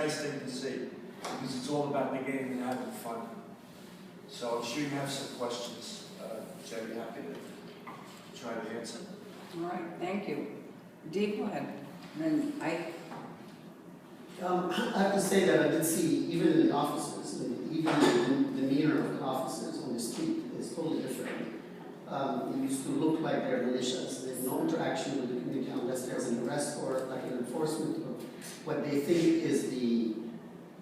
nice thing to see, because it's all about the game and having fun. So I'm sure you have some questions, which I'd be happy to try to answer. All right, thank you. Dee, go ahead. And then I have to say that I did see, even in the offices, even the demeanor of the officers on the street is totally different. It used to look like they're militias. There's no interaction with the community unless there's an arrest or like an enforcement of what they think is the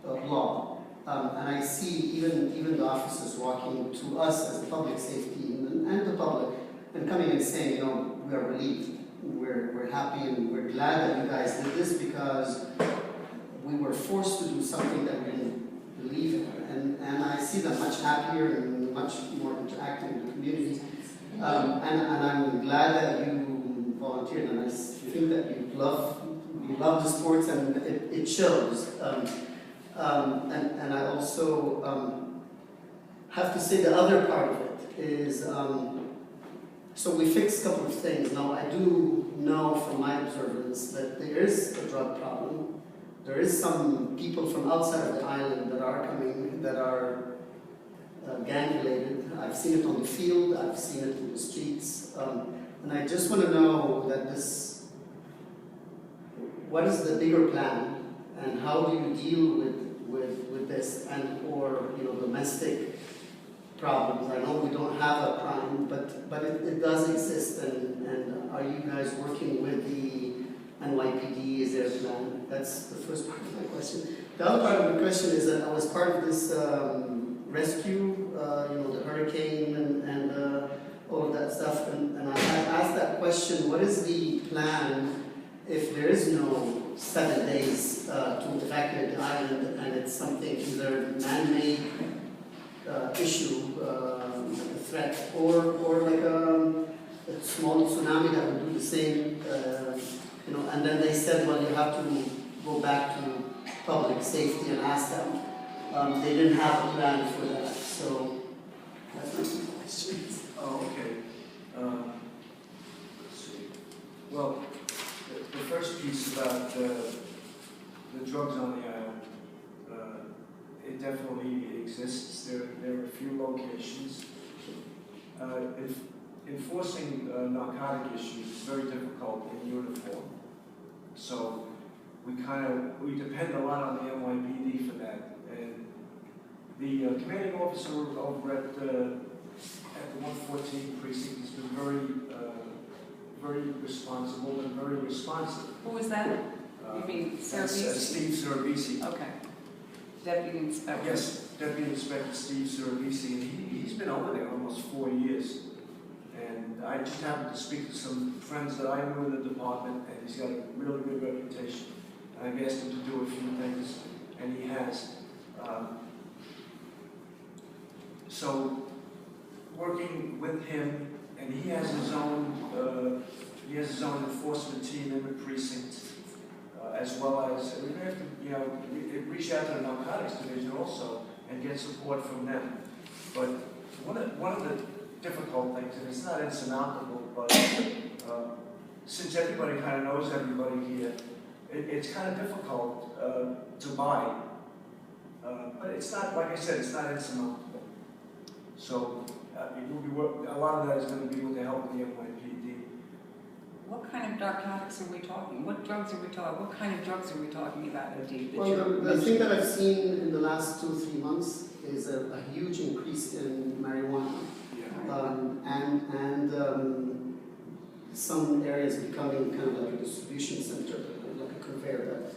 law. And I see even the officers walking to us as the public safety and the public and coming and saying, you know, we are relieved, we're happy, and we're glad that you guys did this because we were forced to do something that we didn't believe in. And I see them much happier and much more interacting with the community. And I'm glad that you volunteered, and I think that you love the sports, and it shows. And I also have to say the other part of it is, so we fixed a couple of things. Now I do know from my observance that there is a drug problem. There is some people from outside of the island that are coming, that are gang-related. I've seen it on the field, I've seen it in the streets, and I just want to know that what is the bigger plan, and how do you deal with this, and or domestic problems? I know we don't have a crime, but it does exist, and are you guys working with the NYPD? Is there a plan? That's the first part of my question. The other part of the question is that I was part of this rescue, the hurricane and all of that stuff, and I asked that question: what is the plan if there is no 7 days to evacuate the island, and it's something either man-made issue, a threat, or like a small tsunami that would do the same, and then they said, well, you have to go back to public safety and ask them. They didn't have a plan for that, so that's my two questions. Oh, okay. Let's see. Well, the first piece about the drugs on the island, it definitely exists. There are a few locations. Enforcing narcotic issues is very difficult in uniform. So we depend a lot on the NYPD for that. And the commanding officer over at the 114 precinct has been very responsible and very responsive. Who was that? You mean Cerebisi? Steve Cerebisi. Okay. Deputy Inspector. Yes, Deputy Inspector Steve Cerebisi, and he's been over there almost 4 years. And I just happened to speak to some friends that I knew in the department, and he's got a really good reputation. I've asked him to do a few things, and he has. So, working with him, and he has his own enforcement team in the precinct, as well as we have to reach out to the narcotics division also and get support from them. But one of the difficult things, and it's not insurmountable, but since everybody kind of knows everybody here, it's kind of difficult to buy. But it's not, like I said, it's not insurmountable. So a lot of that is going to be with the help of the NYPD. What kind of narcotics are we talking? What drugs are we talking? What kind of drugs are we talking about, Adi? Well, the thing that I've seen in the last 2-3 months is a huge increase in marijuana. And some areas becoming kind of like a distribution center, like a conveyor belt.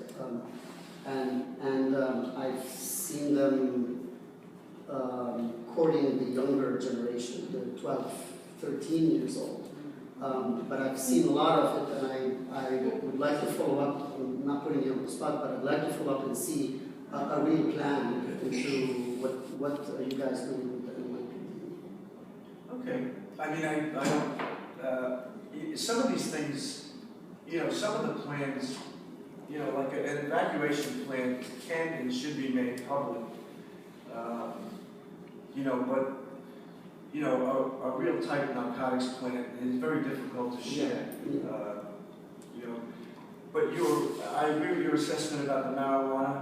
I've seen them courting the younger generation, the 12, 13 years old. But I've seen a lot of it, and I would like to follow up. I'm not putting you on the spot, but I'd like to follow up and see a real plan into what are you guys doing with the NYPD. Okay. I mean, I don't, some of these things, some of the plans, like an evacuation plan can and should be made public. But a real type narcotics plan is very difficult to share. But I agree with your assessment about the marijuana.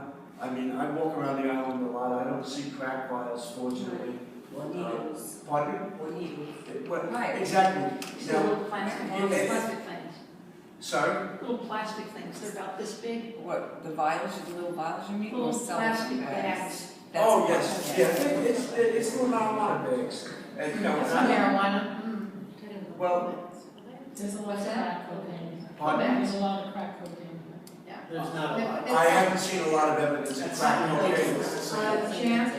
I mean, I walk around the island a lot, I don't see crack vials, fortunately. Or needles. Pardon me? Or needles. Well, Right. exactly. See Now, little plastic, plastic things, sorry? little plastic things, they're about this big, What, the vials, the little vials you mean? Or little cells? plastic bags. That's Oh, what- yes, yeah, it's little marijuana bags. And, you know, That's not and I- marijuana. well, There's a lot of What's that? crack cocaine. pardon? There's a lot of crack cocaine. There's not a lot. I haven't seen a lot of evidence of crack cocaine. Jan,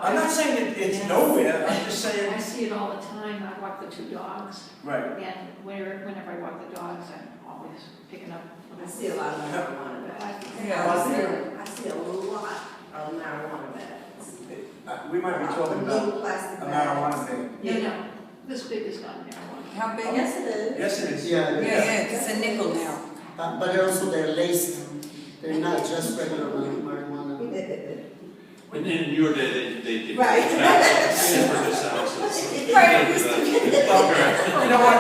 I'm not saying it's nowhere, I'm just I saying, see it all the time, I walk the two dogs, right. and whenever I walk the dogs, I'm always picking up. I see a lot of marijuana bags. Yeah. I see a lot of marijuana bags. We might be talking Little about plastic a bags. marijuana bag. No, this big is not marijuana. How big? Yes, it is. Yes, it is. Yeah, Yeah, it's a nickel now. but also they're laced, they're not just regular marijuana. And in your day, they did. Right. For this house. Right. You know what,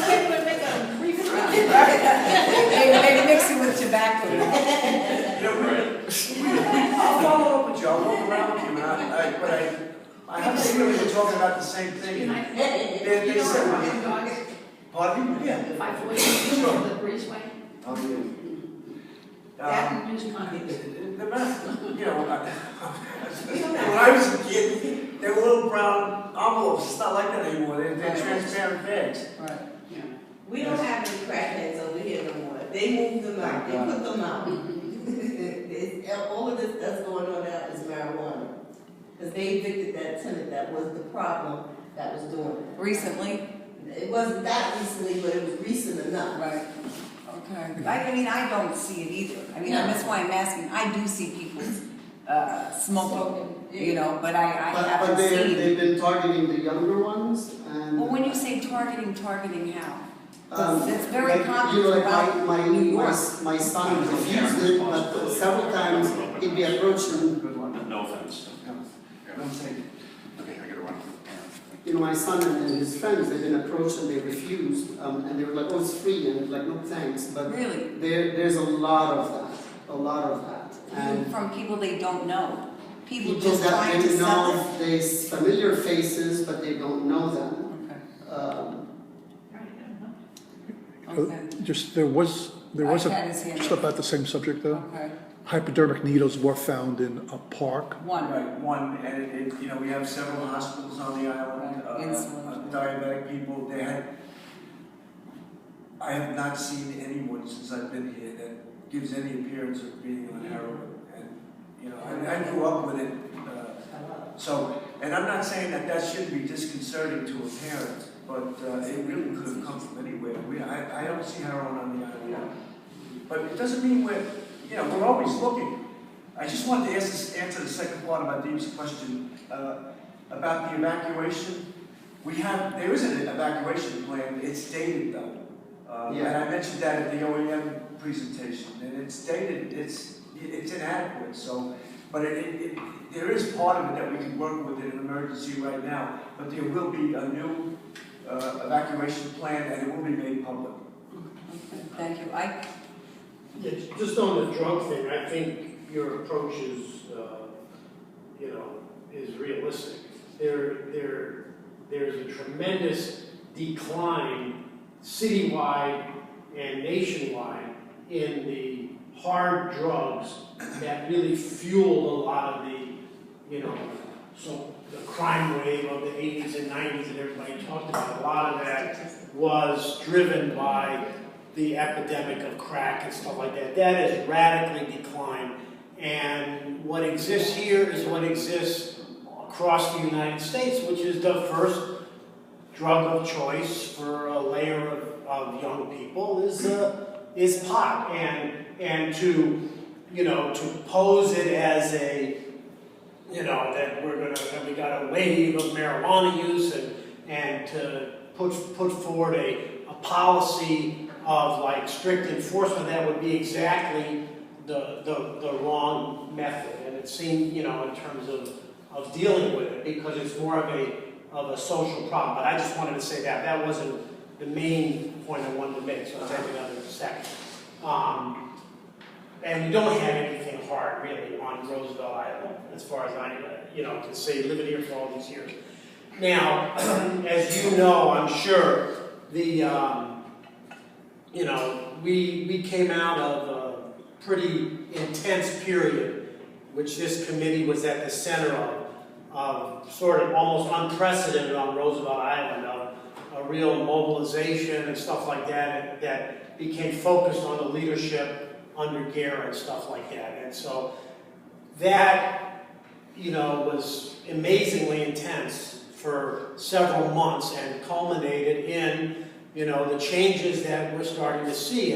They would make a refill. They mix it with tobacco. you know, I'll follow up with you, I'll walk around with you, but I have a feeling we're talking about the same thing. You know, They you know said, where my dogs, pardon me? Yeah. 540, the breezeway, Oh, yeah. that and used condoms. The math, you know, when I was a kid, they were little brown envelopes, it's not like that anymore, they're transparent bags. Right. We don't have any crackheads over here no more. They moved them out, they put them out. All of this that's going on now is marijuana. Because they evicted that tenant that was the problem that was doing it. Recently? It wasn't that recently, but it was recent enough. Right. Okay. I mean, I don't see it either. I mean, that's why I'm asking. I do see people smoking, you know, but I But haven't seen. they've been targeting the younger ones and. Well, when you say targeting how? It's very like, common you know, like throughout New York. my son refused it, but several times he'd be approached and, Good one. No offense. Don't take it. Okay, I gotta run. you know, my son and his friends, they've been approached and they refused, and they were like, oh, it's free, and like, no thanks, but Really? there's a lot of that, and Even from people they don't know. People people just that trying to they sell it. know, they familiar faces, but they don't know them. Okay. Okay. Just, there was I've had his hand just up. about the same subject though. Okay. Hypodermic needles were found in a park. One. Right, one, and you know, we have several hospitals on the island, Right, insulin. diabetic people, I have not seen anyone since I've been here that gives any appearance of being on heroin, and, you know, I grew up with it, so, and I'm not saying that shouldn't be disconcerting to a parent, but it really could have come from anywhere. I don't see heroin on the island, but it doesn't mean we're always looking. I just wanted to answer the second part of my Deep's question about the evacuation. There is an evacuation plan. It's dated though, and I mentioned that at the OEM presentation. And it's dated. It's inadequate. So, but there is part of it that we can work with in an emergency right now. But there will be a new evacuation plan, and it will be made public. Okay. Thank you. Yeah, just on the drug thing, I think your approach is, is realistic. There's a tremendous decline citywide and nationwide in the hard drugs that really fueled a lot of the crime wave of the 80s and 90s that everybody talked about. A lot of that was driven by the epidemic of crack and stuff like that. That has radically declined. And what exists here is what exists across the United States, which is the first drug of choice for a layer of young people is pot. And to pose it as that we got a wave of marijuana use and to put forward a policy of like strict enforcement, that would be exactly the wrong method. And it seemed, in terms of dealing with it, because it's more of a social problem. But I just wanted to say that wasn't the main point I wanted to make, so I'll take another second. And we don't have anything hard hard, really, on Roosevelt Island, as far as I, can say, living here for all these years. Now, as you know, I'm sure, we came out of a pretty intense period, which this committee was at the center of sort of almost unprecedented on Roosevelt Island, of a real mobilization and stuff like that, that became focused on the leadership under RIRA and stuff like that. And so that, was amazingly intense for several months and culminated in, the changes that we're starting to see.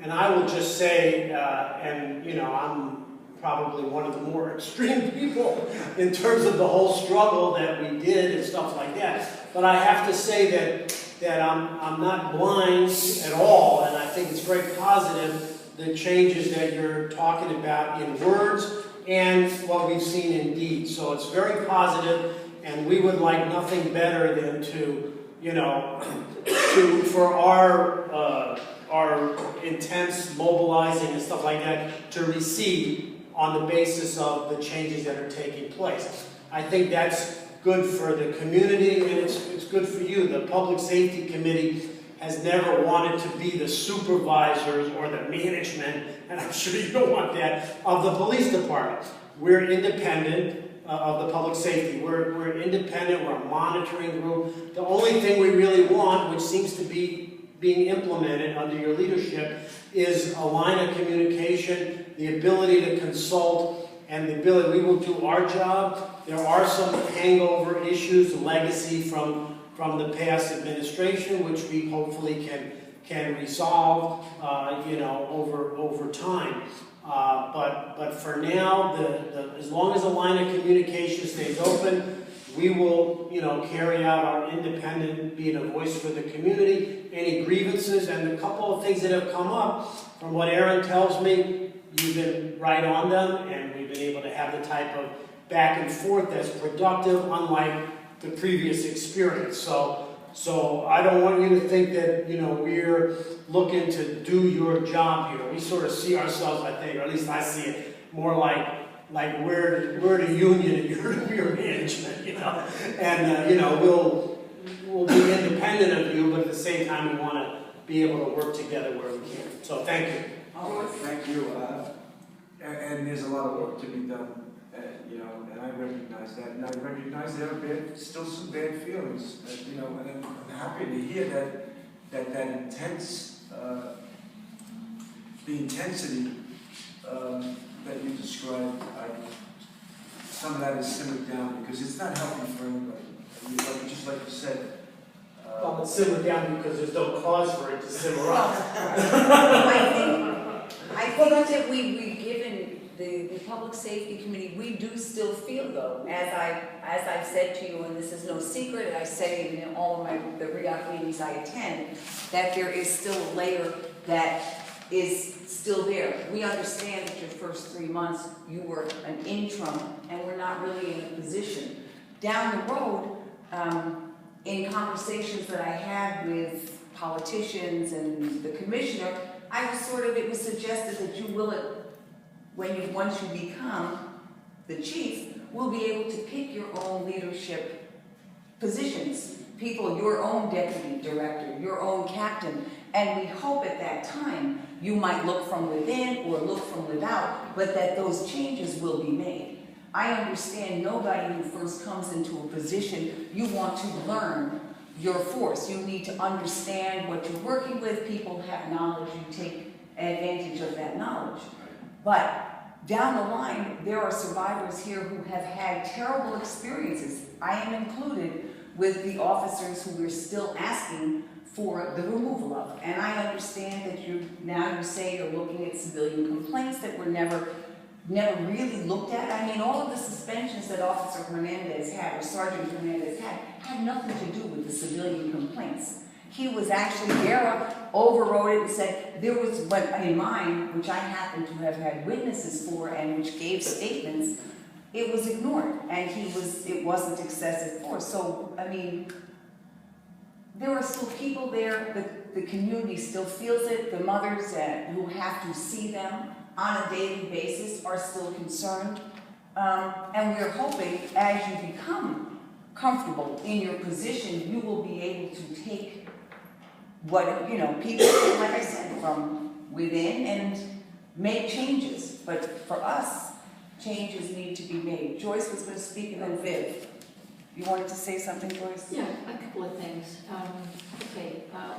And I will just say, I'm probably one of the more extreme people in terms of the whole struggle that we did and stuff like that. But I have to say that I'm not blind at all, and I think it's very positive, the changes that you're talking about in words and what we've seen in deeds. So it's very positive, and we would like nothing better than for our intense mobilizing and stuff like that to recede on the basis of the changes that are taking place. I think that's good for the community, and it's good for you. The Public Safety Committee has never wanted to be the supervisors or the management, and I'm sure you don't want that, of the police department. We're independent of the public safety. We're independent, we're a monitoring group. The only thing we really want, which seems to be being implemented under your leadership, is a line of communication, the ability to consult, and the ability, we will do our job. There are some hangover issues, legacy from the past administration, which we hopefully can resolve, over time. But for now, as long as the line of communication stays open, we will, carry out our independent, being a voice for the community. Any grievances, and a couple of things that have come up, from what Aaron tells me, you've been right on them, and we've been able to have the type of back and forth that's productive, unlike the previous experience. So I don't want you to think that, we're looking to do your job here. We sort of see ourselves, I think, or at least I see it, more like we're the union and you're management, And, we'll be independent of you, but at the same time, we want to be able to work together where we can. So thank you. Thank you. And there's a lot of work to be done, and I recognize that. And I recognize there are still some bad feelings, and I'm happy to hear that intense, the intensity that you described, some of that is simmered down because it's not healthy for anybody. Just like you said. Well, it's simmered down because there's no cause for it to simmer up. I think that we've given the Public Safety Committee, we do still feel though, as I've said to you, and this is no secret, I say it in all of the RIOC meetings I attend, that there is still a layer that is still there. We understand that your first 3 months you were an interim and we're not really in a position. Down the road, in conversations that I had with politicians and the commissioner, it was suggested that you will, once you become the chief, will be able to pick your own leadership positions, your own deputy director, your own captain, and we hope at that time you might look from within or look from without, but that those changes will be made. I understand nobody who first comes into a position, you want to learn your force. You need to understand what you're working with. People have knowledge, you take advantage of that knowledge. But down the line, there are survivors here who have had terrible experiences. I am included with the officers who we're still asking for the removal of. And I understand that you say you're looking at civilian complaints that were never really looked at. I mean, all of the suspensions that Officer Hernandez had, or Sergeant Hernandez had nothing to do with the civilian complaints. He was actually, RIRA overrode it and said there was, but in mine, which I happen to have had witnesses for and which gave statements, it was ignored, and it wasn't excessive force. So, I mean, there are still people there, the community still feels it, the mothers who have to see them on a daily basis are still concerned. And we're hoping as you become comfortable in your position, you will be able to take what, you know, people, like I said, from within and make changes. But for us, changes need to be made. Joyce was going to speak and then Viv. You wanted to say something, Joyce? Yeah, a couple of things.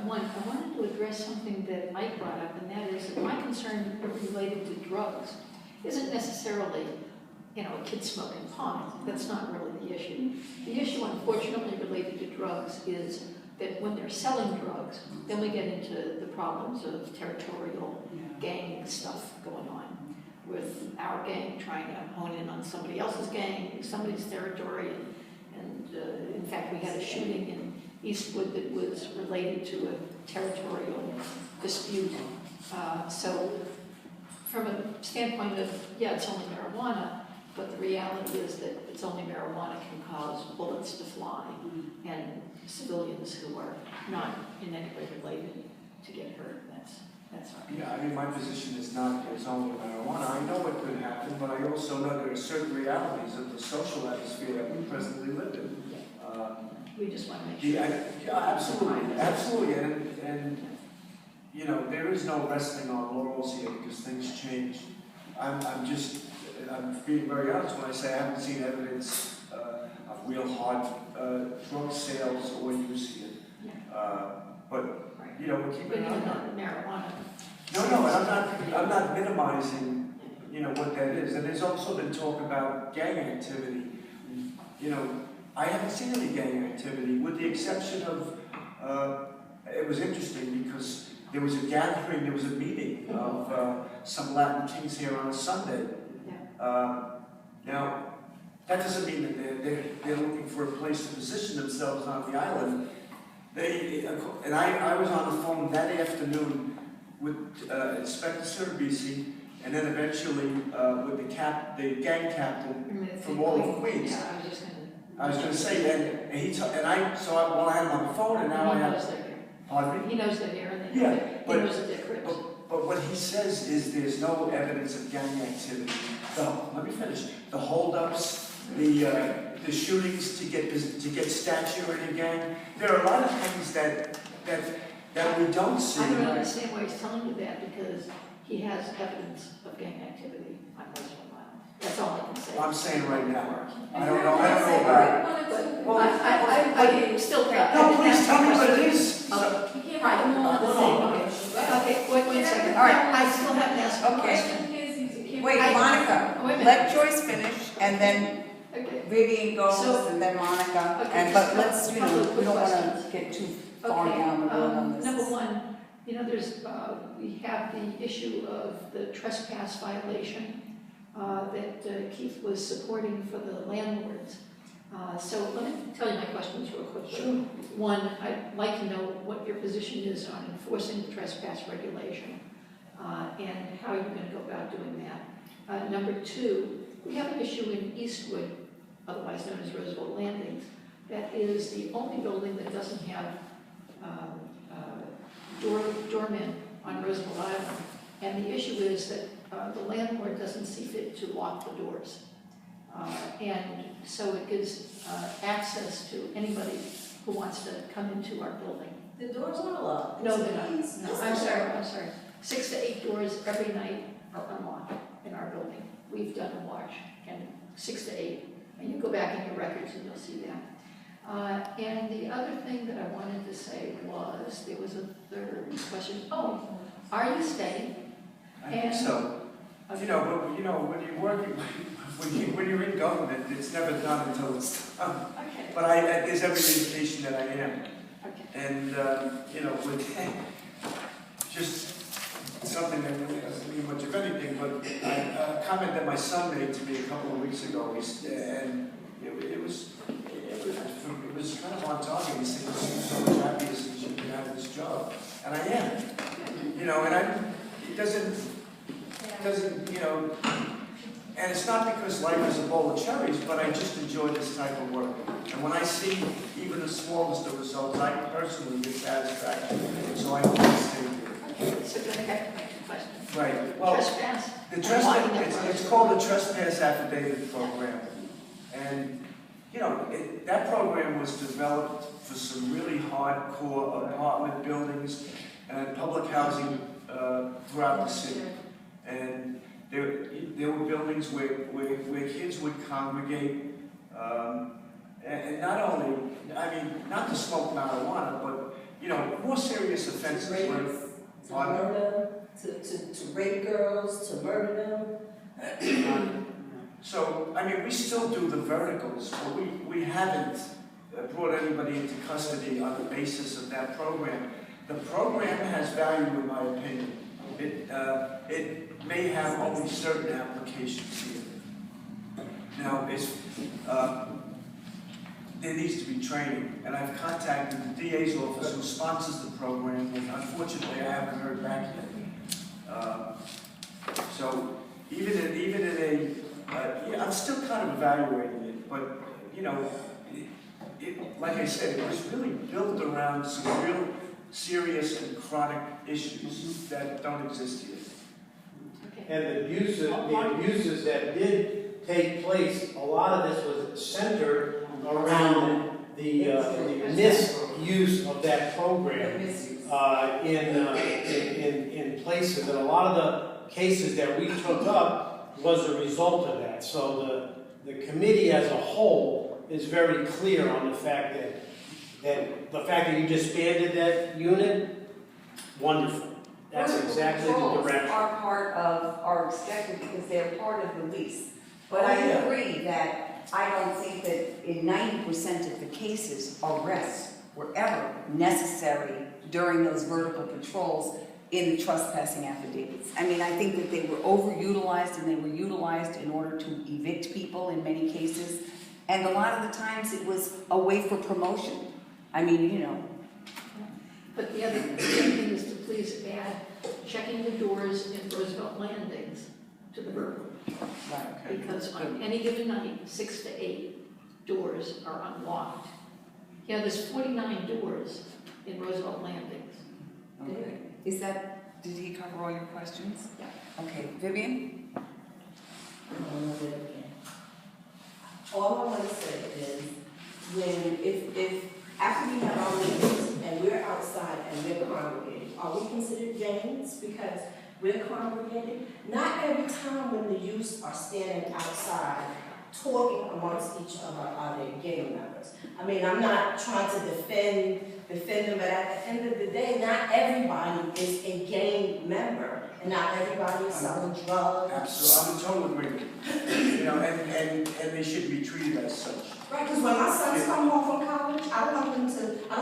One, I wanted to address something that Mike brought up, and that is that my concern related to drugs isn't necessarily, you know, a kid smoking pot. That's not really the issue. The issue, unfortunately, related to drugs is that when they're selling drugs, then we get into the problems of territorial gang stuff going on, with our gang trying to hone in on somebody else's gang, somebody's territory, and in fact, we had a shooting in Eastwood that was related to a territorial dispute. So from a standpoint of, yeah, it's only marijuana, but the reality is that it's only marijuana can cause bullets to fly and civilians who are not in any way related to get hurt. That's not. Yeah, I mean, my position is not it's only marijuana. I know what could happen, but I also know there are certain realities of the social atmosphere that we presently live in. We just want to make sure. Yeah, absolutely, and you know, there is no resting on laurels here because things change. I'm being very honest when I say I haven't seen evidence of real hard drug sales or use here. But you know, we're keeping an eye on marijuana. No, and I'm not minimizing, you know, what that is. And there's also been talk about gang activity. You know, I haven't seen any gang activity, with the exception of, it was interesting because there was a gathering, there was a meeting of some Latin kings here on a Sunday. Now, that doesn't mean that they're looking for a place to position themselves on the island. And I was on the phone that afternoon with Inspector Cerbisi, and then eventually with the gang captain from all of Queens. Yeah, I was going to say that, while I had him on the phone, and now I have. Pardon me? He knows they're here, and he knows that they're Crips. But what he says is there's no evidence of gang activity. Let me finish. The holdups, the shootings to get stature in a gang. There are a lot of things that we don't see. I don't understand why he's telling you that, because he has evidence of gang activity on Western Island. That's all I can say. I'm saying right now. I don't know about it. Well, I still can't. No, please tell me what it is. Okay, wait a second. All right, I still haven't asked a question. Wait, Monica, let Joyce finish, and then Vivian goes, and then Monica. But let's, you know, we don't want to get too far down the road on this. Number one, you know, we have the issue of the trespass violation that Keith was supporting for the landlords. So let me tell you my questions real quickly. Sure. One, I'd like to know what your position is on enforcing the trespass regulation and how you're going to go about doing that. Number two, we have an issue in Eastwood, otherwise known as Roosevelt Landings, that is the only building that doesn't have doormen on Roosevelt Island. And the issue is that the landlord doesn't see fit to lock the doors. And so it gives access to anybody who wants to come into our building. The doors aren't locked. No, they're not. No, I'm sorry. 6 to 8 doors every night are unlocked in our building. We've done a watch, and 6 to 8. And you go back in your records and you'll see that. And the other thing that I wanted to say was, there was a third question. Oh, are you staying? I think so. You know, but you know, when you're working, when you're in government, it's never done until it's done. Okay. But there's every indication that I am. Okay. And you know, with just something that doesn't mean much of anything, but a comment that my son made to me a couple of weeks ago, and it was kind of on target. He said, "You seem so much happier since you've been out of this job," and I am. You know, and it doesn't, you know, and it's not because life is a bowl of cherries, but I just enjoy this type of work. And when I see even the smallest of results, I personally get satisfaction. So I hope to stay here. Okay, so go ahead, question. Right, well, trespass. the and trespass, walking that road. it's called the trespass affidavit program. And, you know, that program was developed for some really hardcore apartment buildings and public housing throughout the city. And there were buildings where kids would congregate, and not only, I mean, not to smoke marijuana, but, you know, more serious offenses were. To murder, to rape girls, to murder them. So, I mean, we still do the verticals, but we haven't brought anybody into custody on the basis of that program. The program has value, in my opinion. It may have only certain applications here. Now, there needs to be training, and I've contacted the DA's office who sponsors the program, and unfortunately, I haven't heard back yet. So, even in yeah, I'm still kind of evaluating it, but, you know, like I said, it was really built around some real serious and chronic issues that don't exist here. Okay. And the abuses that did take place, a lot of this was centered around the misuse of that program in places. And a lot of the cases that we took up was a result of that. So the committee as a whole is very clear on the fact that you disbanded that unit, wonderful. That's exactly the direction. Are part of our executive because they're part of the lease. But I agree that I don't think that in 90% of the cases, arrests were ever necessary during those vertical patrols in the trespassing affidavits. I mean, I think that they were overutilized and they were utilized in order to evict people in many cases. And a lot of the times it was a way for promotion. I mean, you know. But the other thing is to please add checking the doors in Roosevelt landings to the vertical. Right. Because on any given night, 6 to 8 doors are unlocked. Yeah, there's 49 doors in Roosevelt landings. Okay. Did he cover all your questions? Yeah. Okay, Vivian? All I want to say is, if after we have our meetings and we're outside and we're congregating, are we considered gangs because we're congregating? Not every time when the youth are standing outside talking amongst each other are they gang members. I mean, I'm not trying to defend them, but at the end of the day, not everybody is a gang member, and not everybody is selling drugs. Absolutely, I'm in total agreement. You know, and they should be treated as such. Right, because when my sons come home from college, I don't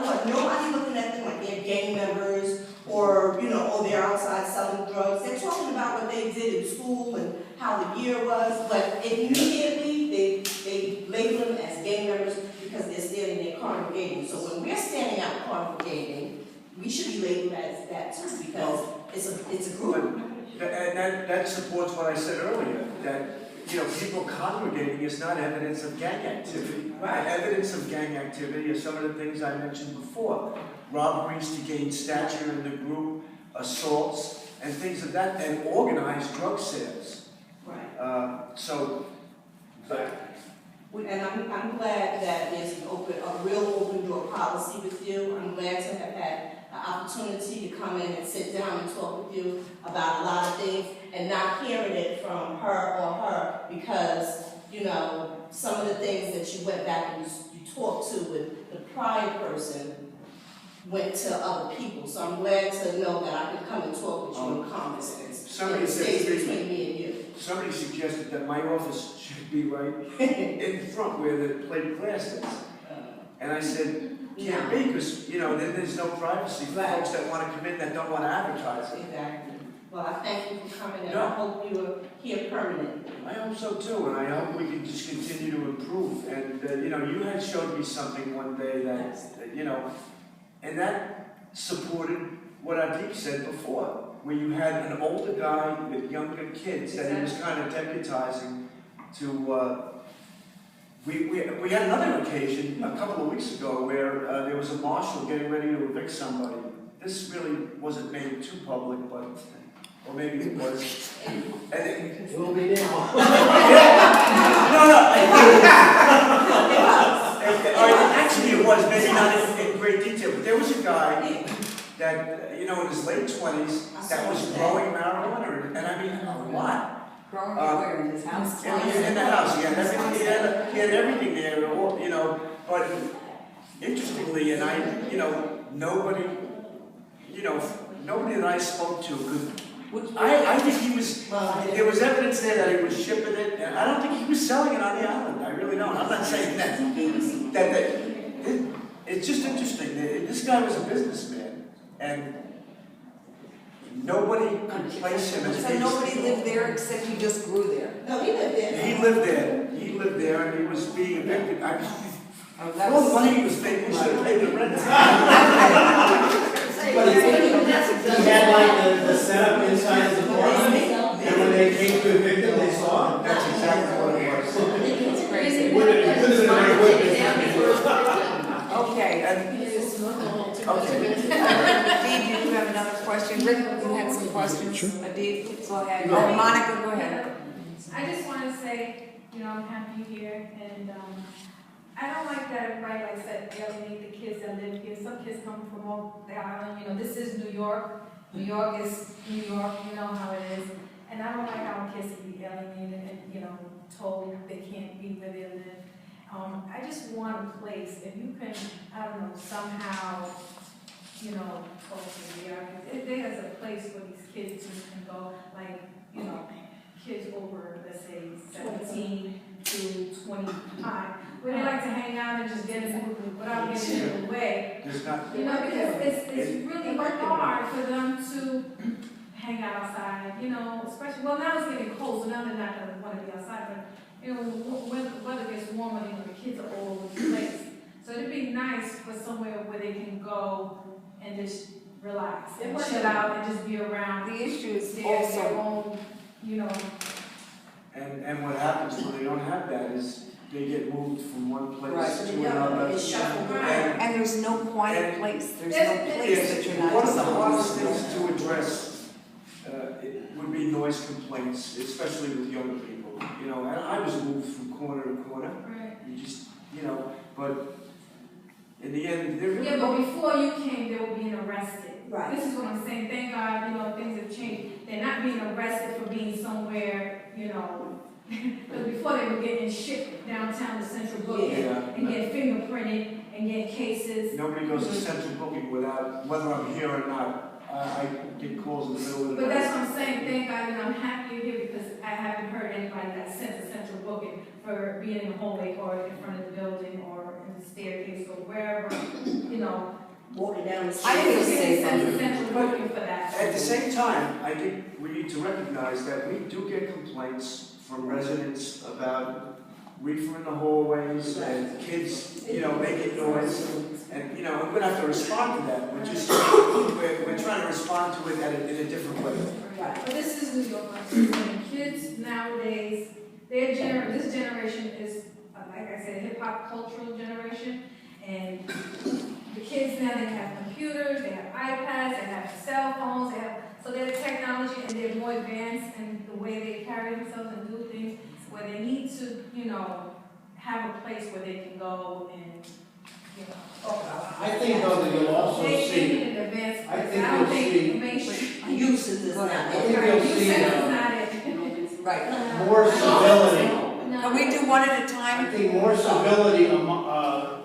want nobody looking at them like they're gang members or, you know, they're outside selling drugs. They're talking about what they did in school and how the year was, but immediately they label them as gang members because they're standing there congregating. So when we're standing out congregating, we should be labeled as that too because it's a group. And that supports what I said earlier, that, you know, people congregating is not evidence of gang activity. Right. Evidence of gang activity are some of the things I mentioned before. Robberies to gain stature in the group, assaults, and things of that, and organized drug sales. Right. And I'm glad that there's a real open door policy with you. I'm glad to have had the opportunity to come in and sit down and talk with you about a lot of things and not hearing it from her or her because, you know, some of the things that you went back and you talked to with the prior person went to other people. So I'm glad to know that I could come and talk with you in common sense. Somebody stays said between me and you. Somebody suggested that my office should be right in front where the plate glass is. And I said, can't be, because, you know, then there's no privacy for folks that want to come in that don't want to advertise it. Exactly. Well, I thank you for coming in. Yeah. I hope you are here permanently. I hope so too, and I hope we can just continue to improve. And, you know, you had showed me something one day that, you know, and that supported what Adib said before, where you had an older guy with younger kids that he was kind of deputizing to, we had another occasion a couple of weeks ago where there was a marshal getting ready to evict somebody. This really wasn't made too public, but or maybe it was. And it, It will be now. Actually, it was, maybe not in great detail, but there was a guy that, you know, in his late 20s, that was growing marijuana, and I mean, a lot. Growing where in his house? In the house, he had everything, he had everything there, you know, but interestingly, and I, you know, nobody that I spoke to could, I think he was, there was evidence there that he was shipping it, and I don't think he was selling it on the island, I really don't, I'm not saying that it's just interesting, this guy was a businessman, and nobody could place him as So nobody lived there except he just grew there? No, he lived there. He lived there, and he was being evicted. Oh, that All the was- money he was making, he should have paid the rent. But he had like the setup inside his apartment, and when they came to evict him, they saw it. That's exactly what it was. It's crazy. It couldn't have been a very good business. Okay, And, okay. Adib, you have another question? Rick, you had some questions? Sure. Adib, go ahead. Oh, Monica, go ahead. I just want to say, you know, I'm happy here, and I don't like that everybody like said alienate the kids that live here. Some kids come from all the island, you know, this is New York. New York is New York, you know how it is. And I don't like our kids to be alienated and, you know, told they can't be where they live. I just want a place, if you can, I don't know, somehow, you know, there's a place where these kids can go, like, you know, kids over, let's say, 17 to 25, where they like to hang out and just get in without getting in the way. There's not, You know, because it's really hard for them to hang out outside, you know, especially, well, now it's getting cold, so now they're not going to want to be outside, but, you know, when the weather gets warmer, you know, the kids are all over the place. So it'd be nice for somewhere where they can go and just relax and chill out and just be around The issue is their also, own, you know. and what happens when they don't have that is they get moved from one place Right. to another. It's shuffled around. and there's no quiet place, there's no place that you're not. One of the hardest things to address it would be noise complaints, especially with younger people. You know, and I was moved from corner to corner. Right. You just, you know, but in the end, they're really. Yeah, but before you came, they were being arrested. Right. This is what I'm saying. Thank God, you know, things have changed. They're not being arrested for being somewhere, you know, because before they were getting shipped downtown to Central Booking Yeah. and get fingerprinted and get cases. Nobody goes to central booking without, whether I'm here or not. I get calls in the middle of the But night. that's what I'm saying. Thank God, and I'm happy you're here because I haven't heard anybody that sent to Central Booking for being in the hallway or in front of the building or in the staircase or wherever, you know. Walking down the street. I feel safe. Sent to Central Booking for that. At the same time, I think we need to recognize that we do get complaints from residents about reefer in the hallways and kids, you know, making noise. And, you know, we're gonna have to respond to that. We're trying to respond to it in a different way. Right. But this is New York. And kids nowadays, this generation is, like I said, hip hop cultural generation. And the kids now, they have computers, they have iPads, they have cell phones, so they have technology and they're more advanced in the way they carry themselves and do things, where they need to, you know, have a place where they can go and, you know. I think though that you'll also They see, need an advanced I place. think I don't you'll think see- information. Uses is not I there. think you'll You see said it's not it. Right. more civility. Can we do one at a I time? think more civility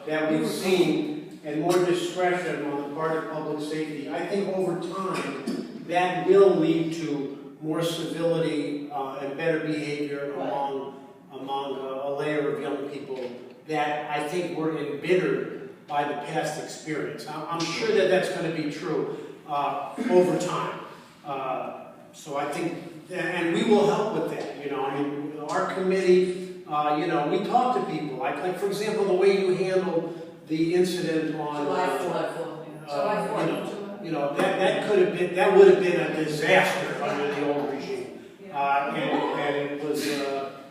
that we've seen and more discretion on the part of public safety. I think over time, that will lead to more civility and better behavior among a layer of young people that I think were embittered by the past experience. I'm sure that that's going to be true over time. So I think, and we will help with that, you know. I mean, our committee, you know, we talk to people. Like for example, the way you handled the incident on July 4th. you know, that could have been, that would have been a disaster under the old regime.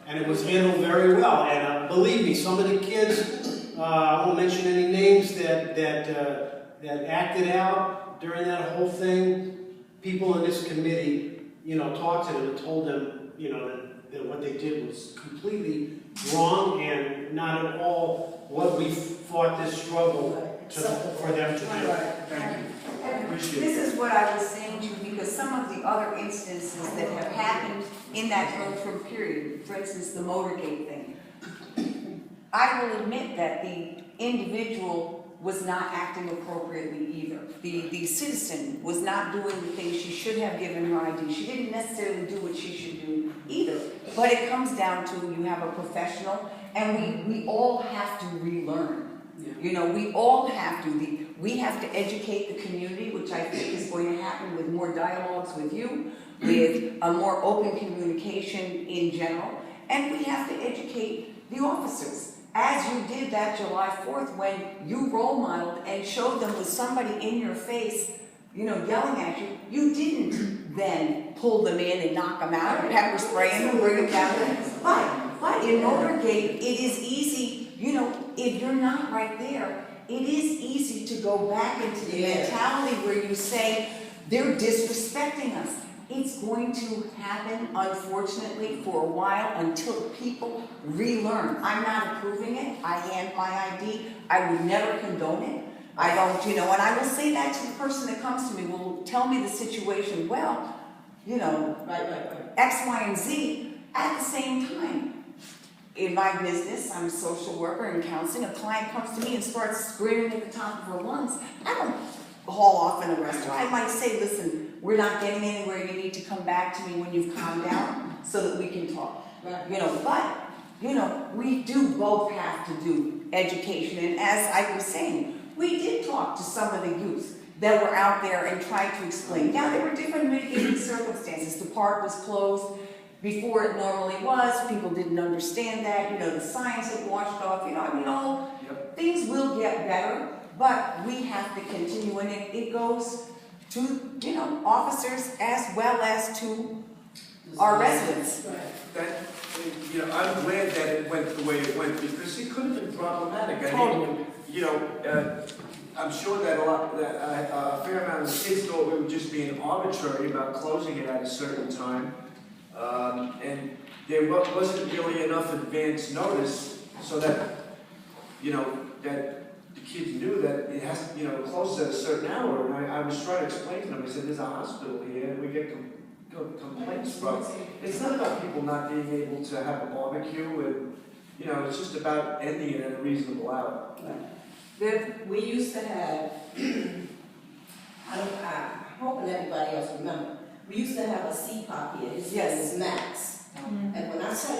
And it was handled very well. And believe me, some of the kids, I won't mention any names, that acted out during that whole thing. People in this committee talked to them and told them, that what they did was completely wrong and not at all what we fought this struggle for them to do. Thank you. Appreciate This it. is what I was saying to you, because some of the other instances that have happened in that term period, for instance, the Motorgate thing, I will admit that the individual was not acting appropriately either. The citizen was not doing the things she should have given her ID. She didn't necessarily do what she should do either. But it comes down to you have a professional, and we all have to relearn. We all have to. We have to educate the community, which I think is going to happen with more dialogues with you, with a more open communication in general, and we have to educate the officers. As you did that July 4th when you role modeled and showed them with somebody in your face, yelling at you, you didn't then pull them in and knock them out, or pepper spray them and bring them down. But in Motorgate, it is easy, if you're not right there, it is easy to go back into the mentality where you say, they're disrespecting us. It's going to happen, unfortunately, for a while until people relearn. I'm not approving it. I hand my ID. I would never condone it. I don't, and I will say that to the person that comes to me, will tell me the situation, well, X, Y, and Z. At the same time, in my business, I'm a social worker in counseling, a client comes to me and starts screaming at the top of her lungs. I don't haul off and arrest her. I might say, listen, we're not getting anywhere, you need to come back to me when you've calmed down so that we can talk. But, we do both have to do education. And as I was saying, we did talk to some of the youth that were out there and tried to explain. Now, there were different mitigating circumstances. The park was closed before it normally was. People didn't understand that. The signs had washed off. Things will get better, but we have to continue. And it goes to, officers as well as to our residents. I'm glad that it went the way it went, because it could have been problematic. Totally. I'm sure that a fair amount of the kids thought we were just being arbitrary about closing it at a certain time. And there wasn't really enough advance notice so that, that the kids knew that it has, it closes at a certain hour. And I was trying to explain to them, I said, there's a hospital here, and we get complaints from. It's not about people not being able to have a barbecue, and, it's just about ending it at a reasonable hour. We used to have, I'm hoping everybody else remember, we used to have a CPOP here, his name was Max. And when I said